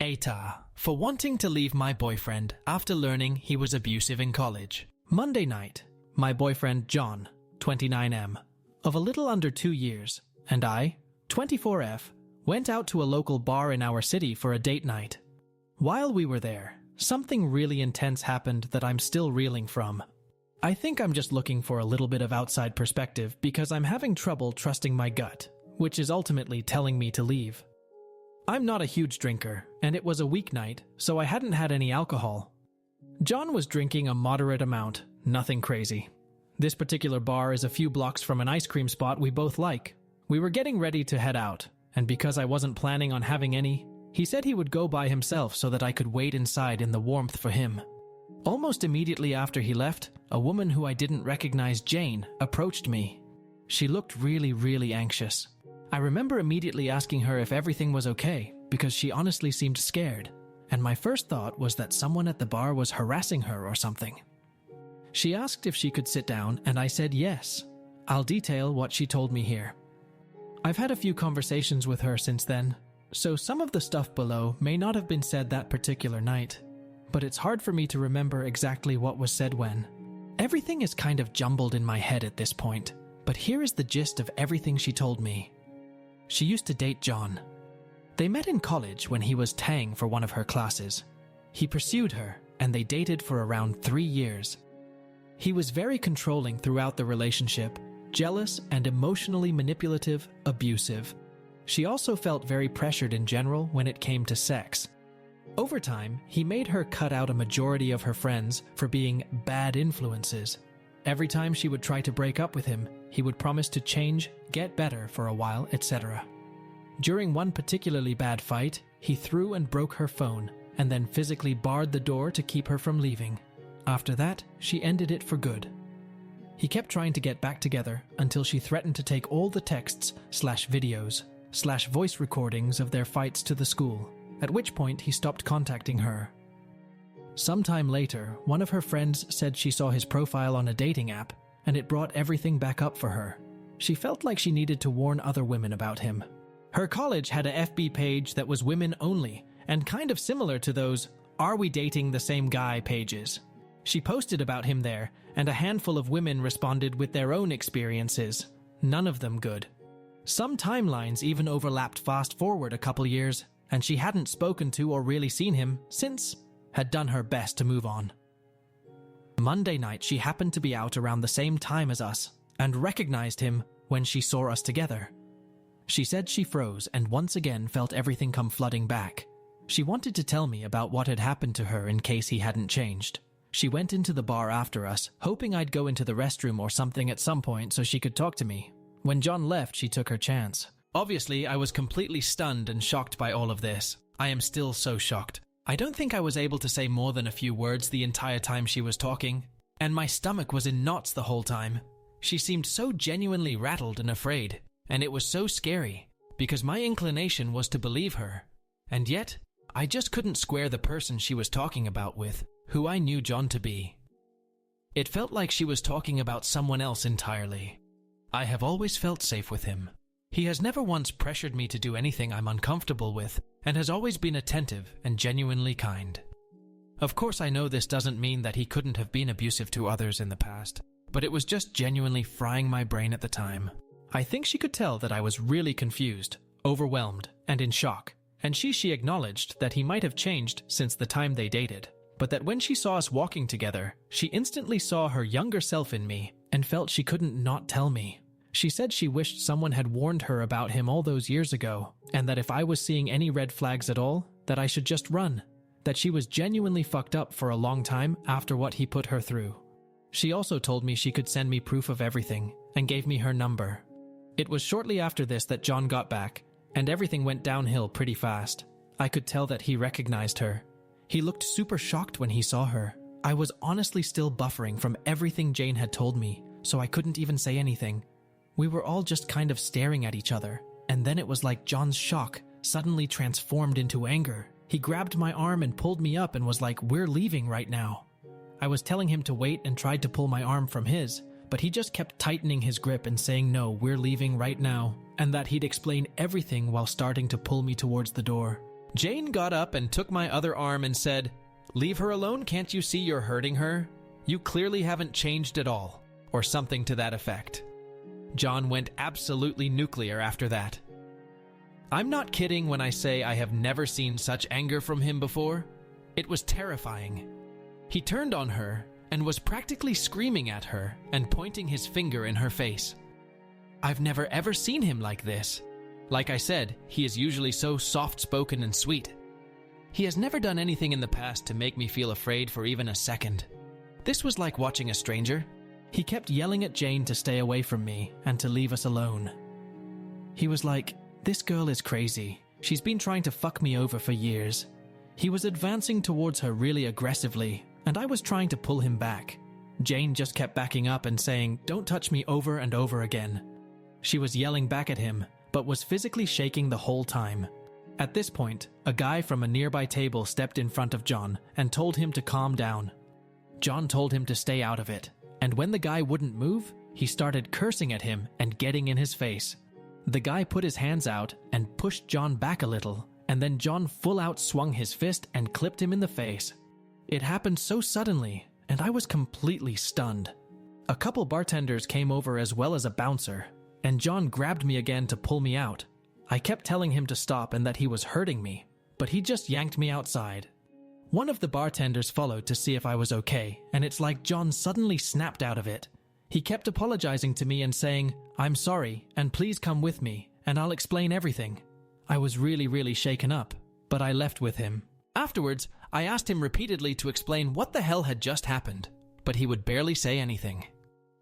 AITAH for wanting to leave my boyfriend after learning he was abusive in college. Monday night, my boyfriend John, 29M, of a little under 2 years, and I, 24F, went out to a local bar in our city for a date night. While we were there, something really intense happened that I'm still reeling from. I think I'm just looking for a little bit of outside perspective because I'm having trouble trusting my gut, which is ultimately telling me to leave. I'm not a huge drinker, and it was a weeknight, so I hadn't had any alcohol. John was drinking a moderate amount, nothing crazy. This particular bar is a few blocks from an ice cream spot we both like. We were getting ready to head out, and because I wasn't planning on having any, he said he would go by himself so that I could wait inside in the warmth for him. Almost immediately after he left, a woman who I didn't recognize, Jane, approached me. She looked really anxious. I remember immediately asking her if everything was okay, because she honestly seemed scared, and my first thought was that someone at the bar was harassing her or something. She asked if she could sit down, and I said yes. I'll detail what she told me here. I've had a few conversations with her since then, so some of the stuff below may not have been said that particular night, but it's hard for me to remember exactly what was said when. Everything is kind of jumbled in my head at this point, but here is the gist of everything she told me. She used to date John. They met in college when he was tang for one of her classes. He pursued her, and they dated for around 3 years. He was very controlling throughout the relationship, jealous and emotionally manipulative, abusive. She also felt very pressured in general when it came to sex. Over time, he made her cut out a majority of her friends for being bad influences. Every time she would try to break up with him, he would promise to change, get better for a while, etc. During one particularly bad fight, he threw and broke her phone, and then physically barred the door to keep her from leaving. After that, she ended it for good. He kept trying to get back together until she threatened to take all the texts/videos/voice recordings of their fights to the school, at which point he stopped contacting her. Sometime later, one of her friends said she saw his profile on a dating app, and it brought everything back up for her. She felt like she needed to warn other women about him. Her college had a FB page that was women only, and kind of similar to those "Are we dating the same guy" pages. She posted about him there, and a handful of women responded with their own experiences, none of them good. Some timelines even overlapped fast forward a couple years, and she hadn't spoken to or really seen him since, had done her best to move on. Monday night she happened to be out around the same time as us, and recognized him when she saw us together. She said she froze and once again felt everything come flooding back. She wanted to tell me about what had happened to her in case he hadn't changed. She went into the bar after us, hoping I'd go into the restroom or something at some point so she could talk to me. When John left, she took her chance. Obviously, I was completely stunned and shocked by all of this. I am still so shocked. I don't think I was able to say more than a few words the entire time she was talking, and my stomach was in knots the whole time. She seemed so genuinely rattled and afraid, and it was so scary, because my inclination was to believe her. And yet, I just couldn't square the person she was talking about with, who I knew John to be. It felt like she was talking about someone else entirely. I have always felt safe with him. He has never once pressured me to do anything I'm uncomfortable with, and has always been attentive and genuinely kind. Of course, I know this doesn't mean that he couldn't have been abusive to others in the past, but it was just genuinely frying my brain at the time. I think she could tell that I was really confused, overwhelmed, and in shock, and she acknowledged that he might have changed since the time they dated, but that when she saw us walking together, she instantly saw her younger self in me and felt she couldn't not tell me. She said she wished someone had warned her about him all those years ago, and that if I was seeing any red flags at all, that I should just run, that she was genuinely fucked up for a long time after what he put her through. She also told me she could send me proof of everything, and gave me her number. It was shortly after this that John got back, and everything went downhill pretty fast. I could tell that he recognized her. He looked super shocked when he saw her. I was honestly still buffering from everything Jane had told me, so I couldn't even say anything. We were all just kind of staring at each other, and then it was like John's shock suddenly transformed into anger. He grabbed my arm and pulled me up and was like, "We're leaving right now." I was telling him to wait and tried to pull my arm from his, but he just kept tightening his grip and saying, "No, we're leaving right now," and that he'd explain everything while starting to pull me towards the door. Jane got up and took my other arm and said, "Leave her alone, can't you see you're hurting her? You clearly haven't changed at all," or something to that effect. John went absolutely nuclear after that. I'm not kidding when I say I have never seen such anger from him before. It was terrifying. He turned on her and was practically screaming at her and pointing his finger in her face. I've never ever seen him like this. Like I said, he is usually so soft-spoken and sweet. He has never done anything in the past to make me feel afraid for even a second. This was like watching a stranger. He kept yelling at Jane to stay away from me and to leave us alone. He was like, "This girl is crazy. She's been trying to fuck me over for years." He was advancing towards her really aggressively, and I was trying to pull him back. Jane just kept backing up and saying, "Don't touch me," over and over again. She was yelling back at him, but was physically shaking the whole time. At this point, a guy from a nearby table stepped in front of John and told him to calm down. John told him to stay out of it, and when the guy wouldn't move, he started cursing at him and getting in his face. The guy put his hands out and pushed John back a little, and then John full out swung his fist and clipped him in the face. It happened so suddenly, and I was completely stunned. A couple bartenders came over as well as a bouncer, and John grabbed me again to pull me out. I kept telling him to stop and that he was hurting me, but he just yanked me outside. One of the bartenders followed to see if I was okay, and it's like John suddenly snapped out of it. He kept apologizing to me and saying, "I'm sorry, and please come with me, and I'll explain everything." I was really shaken up, but I left with him. Afterwards, I asked him repeatedly to explain what the hell had just happened, but he would barely say anything.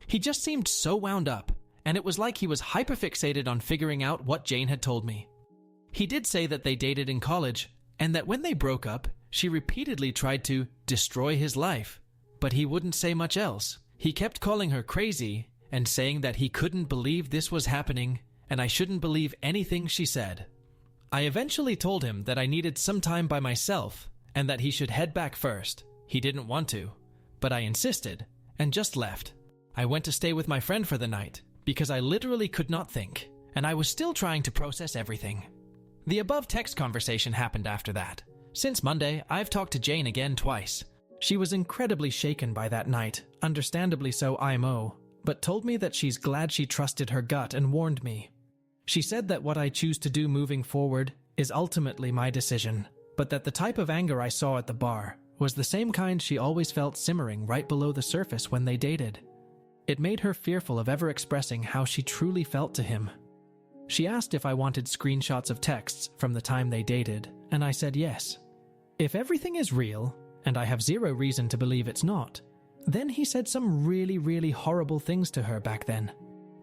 He just seemed so wound up, and it was like he was hyperfixated on figuring out what Jane had told me. He did say that they dated in college, and that when they broke up, she repeatedly tried to destroy his life, but he wouldn't say much else. He kept calling her crazy and saying that he couldn't believe this was happening and I shouldn't believe anything she said. I eventually told him that I needed some time by myself and that he should head back first. He didn't want to, but I insisted and just left. I went to stay with my friend for the night because I literally could not think, and I was still trying to process everything. The above text conversation happened after that. Since Monday, I've talked to Jane again twice. She was incredibly shaken by that night, understandably so IMO, but told me that she's glad she trusted her gut and warned me. She said that what I choose to do moving forward is ultimately my decision, but that the type of anger I saw at the bar was the same kind she always felt simmering right below the surface when they dated. It made her fearful of ever expressing how she truly felt to him. She asked if I wanted screenshots of texts from the time they dated, and I said yes. If everything is real, and I have zero reason to believe it's not, then he said some really horrible things to her back then,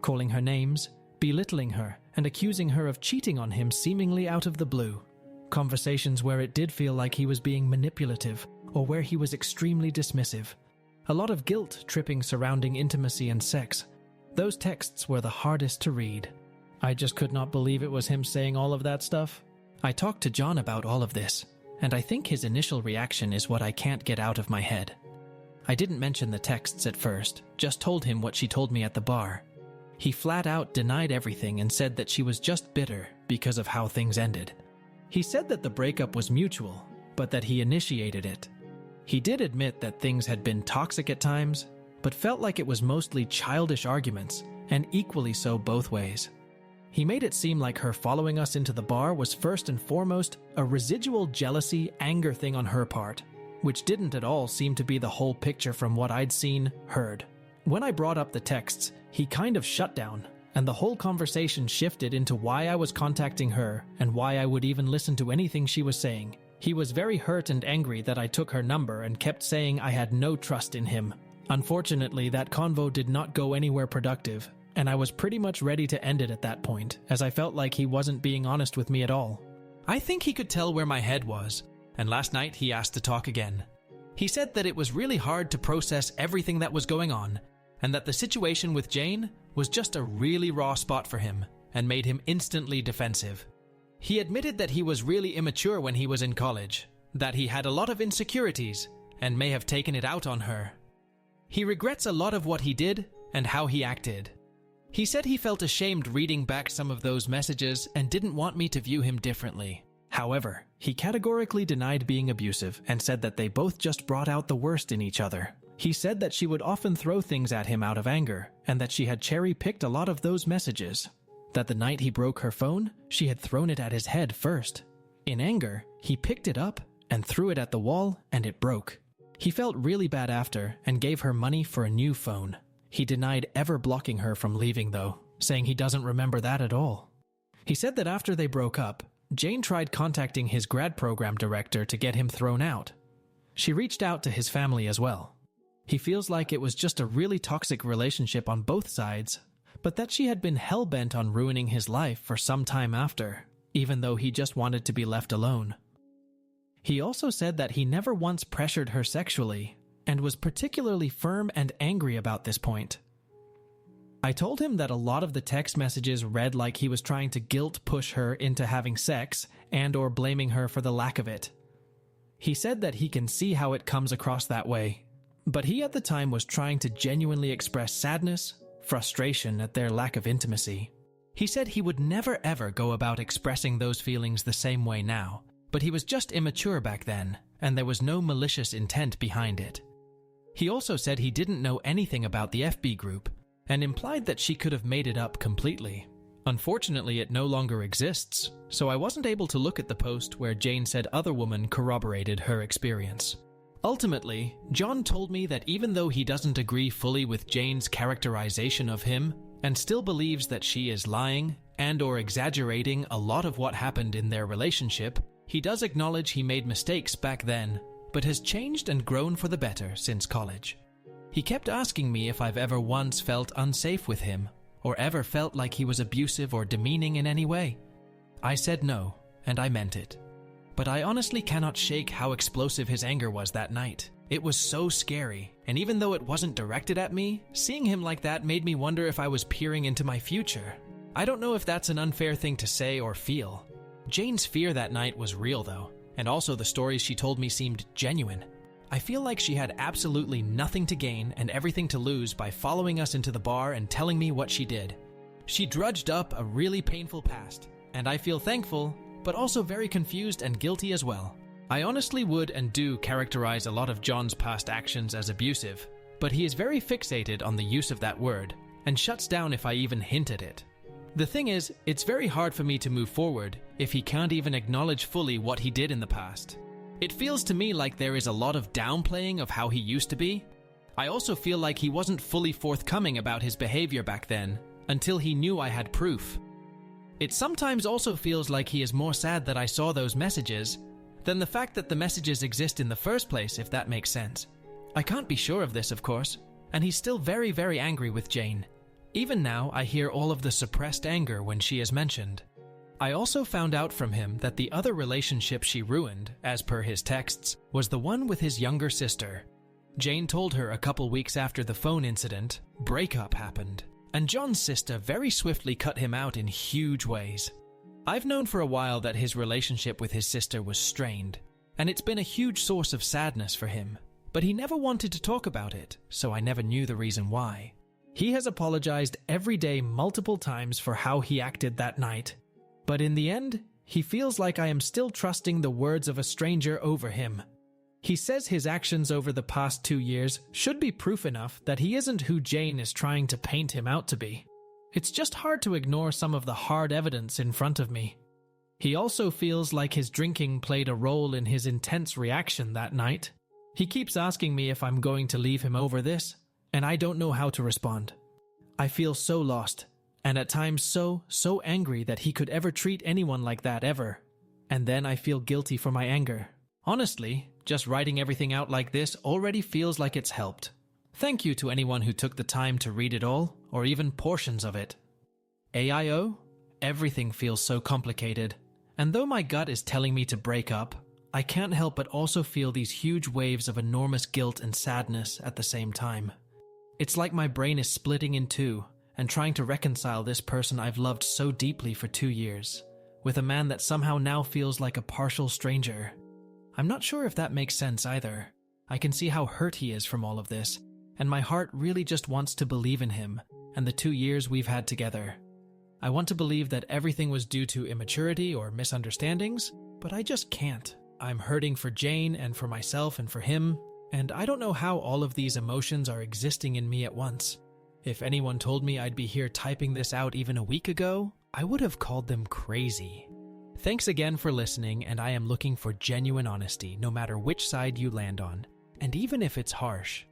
calling her names, belittling her, and accusing her of cheating on him seemingly out of the blue. Conversations where it did feel like he was being manipulative, or where he was extremely dismissive. A lot of guilt tripping surrounding intimacy and sex. Those texts were the hardest to read. I just could not believe it was him saying all of that stuff. I talked to John about all of this, and I think his initial reaction is what I can't get out of my head. I didn't mention the texts at first, just told him what she told me at the bar. He flat out denied everything and said that she was just bitter because of how things ended. He said that the breakup was mutual, but that he initiated it. He did admit that things had been toxic at times, but felt like it was mostly childish arguments, and equally so both ways. He made it seem like her following us into the bar was first and foremost a residual jealousy, anger thing on her part, which didn't at all seem to be the whole picture from what I'd seen, heard. When I brought up the texts, he kind of shut down, and the whole conversation shifted into why I was contacting her and why I would even listen to anything she was saying. He was very hurt and angry that I took her number and kept saying I had no trust in him. Unfortunately, that convo did not go anywhere productive, and I was pretty much ready to end it at that point, as I felt like he wasn't being honest with me at all. I think he could tell where my head was, and last night he asked to talk again. He said that it was really hard to process everything that was going on, and that the situation with Jane was just a really raw spot for him, and made him instantly defensive. He admitted that he was really immature when he was in college, that he had a lot of insecurities, and may have taken it out on her. He regrets a lot of what he did and how he acted. He said he felt ashamed reading back some of those messages and didn't want me to view him differently. However, He categorically denied being abusive and said that they both just brought out the worst in each other. He said that she would often throw things at him out of anger, and that she had cherry-picked a lot of those messages. That the night he broke her phone, she had thrown it at his head first. In anger, he picked it up and threw it at the wall, and it broke. He felt really bad after and gave her money for a new phone. He denied ever blocking her from leaving though, saying he doesn't remember that at all. He said that after they broke up, Jane tried contacting his grad program director to get him thrown out. She reached out to his family as well. He feels like it was just a really toxic relationship on both sides, but that she had been hell-bent on ruining his life for some time after, even though he just wanted to be left alone. He also said that he never once pressured her sexually, and was particularly firm and angry about this point. I told him that a lot of the text messages read like he was trying to guilt-push her into having sex and/or blaming her for the lack of it. He said that he can see how it comes across that way, but he at the time was trying to genuinely express sadness, frustration at their lack of intimacy. He said he would never ever go about expressing those feelings the same way now, but he was just immature back then, and there was no malicious intent behind it. He also said he didn't know anything about the FB group, and implied that she could have made it up completely. Unfortunately, it no longer exists, so I wasn't able to look at the post where Jane said other women corroborated her experience. Ultimately, John told me that even though he doesn't agree fully with Jane's characterization of him, and still believes that she is lying and/or exaggerating a lot of what happened in their relationship, he does acknowledge he made mistakes back then, but has changed and grown for the better since college. He kept asking me if I've ever once felt unsafe with him, or ever felt like he was abusive or demeaning in any way. I said no, and I meant it. But I honestly cannot shake how explosive his anger was that night. It was so scary, and even though it wasn't directed at me, seeing him like that made me wonder if I was peering into my future. I don't know if that's an unfair thing to say or feel. Jane's fear that night was real though, and also the stories she told me seemed genuine. I feel like she had absolutely nothing to gain and everything to lose by following us into the bar and telling me what she did. She drudged up a really painful past, and I feel thankful, but also very confused and guilty as well. I honestly would and do characterize a lot of John's past actions as abusive, but he is very fixated on the use of that word, and shuts down if I even hint at it. The thing is, it's very hard for me to move forward if he can't even acknowledge fully what he did in the past. It feels to me like there is a lot of downplaying of how he used to be. I also feel like he wasn't fully forthcoming about his behavior back then, until he knew I had proof. It sometimes also feels like he is more sad that I saw those messages than the fact that the messages exist in the first place, if that makes sense. I can't be sure of this, of course, and he's still very, very angry with Jane. Even now, I hear all of the suppressed anger when she is mentioned. I also found out from him that the other relationship she ruined, as per his texts, was the one with his younger sister. Jane told her a couple weeks after the phone incident, breakup happened, and John's sister very swiftly cut him out in huge ways. I've known for a while that his relationship with his sister was strained, and it's been a huge source of sadness for him, but he never wanted to talk about it, so I never knew the reason why. He has apologized every day multiple times for how he acted that night, but in the end, he feels like I am still trusting the words of a stranger over him. He says his actions over the past 2 years should be proof enough that he isn't who Jane is trying to paint him out to be. It's just hard to ignore some of the hard evidence in front of me. He also feels like his drinking played a role in his intense reaction that night. He keeps asking me if I'm going to leave him over this, and I don't know how to respond. I feel so lost, and at times so angry that he could ever treat anyone like that ever. And then I feel guilty for my anger. Honestly, just writing everything out like this already feels like it's helped. Thank you to anyone who took the time to read it all, or even portions of it. AIO? Everything feels so complicated, and though my gut is telling me to break up, I can't help but also feel these huge waves of enormous guilt and sadness at the same time. It's like my brain is splitting in two, and trying to reconcile this person I've loved so deeply for 2 years, with a man that somehow now feels like a partial stranger. I'm not sure if that makes sense either. I can see how hurt he is from all of this, and my heart really just wants to believe in him and the 2 years we've had together. I want to believe that everything was due to immaturity or misunderstandings, but I just can't. I'm hurting for Jane and for myself and for him, and I don't know how all of these emotions are existing in me at once. If anyone told me I'd be here typing this out even a week ago, I would have called them crazy. Thanks again for listening, and I am looking for genuine honesty, no matter which side you land on. And even if it's harsh,